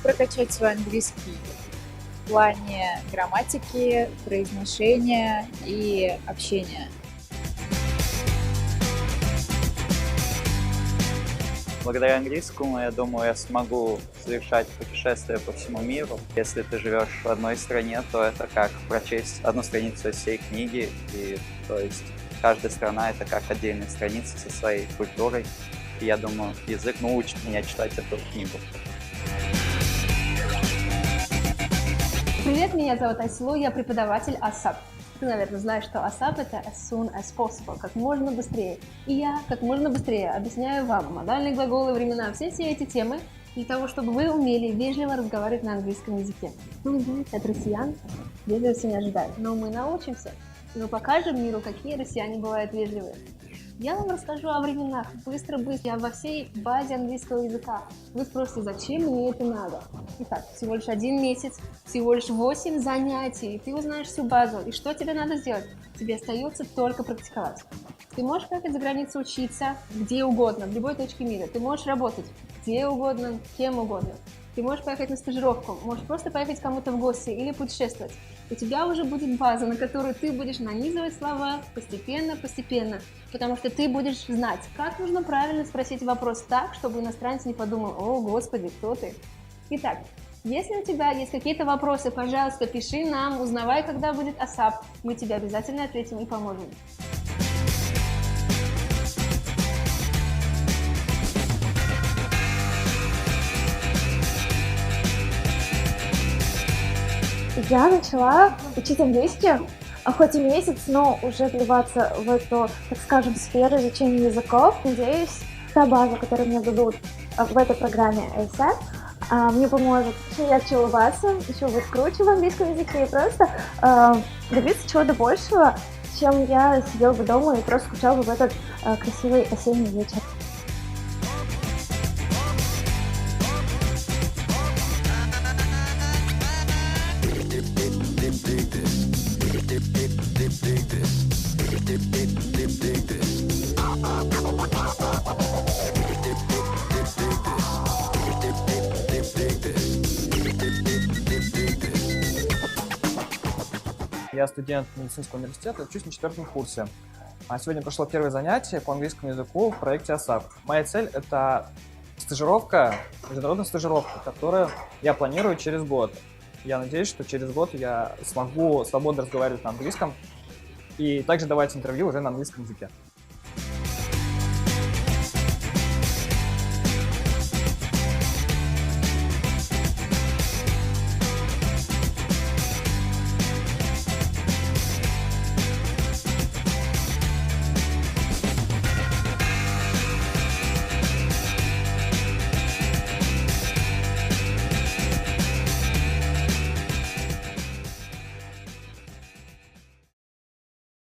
прокачать свой английский в плане грамматики, произношения и общения. Благодаря английскому, я думаю, я смогу совершать путешествия по всему миру. Если ты живешь в одной стране, то это как прочесть одну страницу из всей книги. И, то есть каждая страна — это как отдельная страница со своей культурой. И я думаю, язык научит меня читать эту книгу. Привет, меня зовут Айсулу, я преподаватель ASAP. Ты, наверное, знаешь, что ASAP — это as soon as possible, как можно быстрее. И я как можно быстрее объясняю вам модальные глаголы, времена, все эти темы, для того, чтобы вы умели вежливо разговаривать на английском языке. Ну, вы знаете, от россиян вежливости не ожидают, но мы научимся, и мы покажем миру, какие россияне бывают вежливые. Я вам расскажу о временах, быстро-быстро, я во всей базе английского языка. Вы спросите, зачем мне это надо? Итак, всего лишь 1 месяц, всего лишь 8 занятий, и ты узнаешь всю базу. И что тебе надо сделать? Тебе остается только практиковать. Ты можешь поехать за границу учиться где угодно, в любой точке мира. Ты можешь работать где угодно, кем угодно. Ты можешь поехать на стажировку, можешь просто поехать к кому-то в гости или путешествовать. У тебя уже будет база, на которую ты будешь нанизывать слова постепенно, потому что ты будешь знать, как нужно правильно спросить вопрос так, чтобы иностранец не подумал: «О, Господи, кто ты?». Итак, если у тебя есть какие-то вопросы, пожалуйста, пиши нам, узнавай, когда будет ASAP. Мы тебе обязательно ответим и поможем. Я начала учить английский, хоть и месяц, но уже вливаться в эту, так скажем, сферу изучения языков. Надеюсь, та база, которую мне дадут в этой программе ASAP, мне поможет еще легче улыбаться, еще быть круче в английском языке и просто добиться чего-то большего, чем я сидела бы дома и просто скучала бы в этот красивый осенний вечер. Я студент медицинского университета, учусь на 4-м курсе. А сегодня прошло первое занятие по английскому языку в проекте ASAP. Моя цель — это стажировка, международная стажировка, которую я планирую через год. Я надеюсь, что через год я смогу свободно разговаривать на английском и также давать интервью уже на английском языке.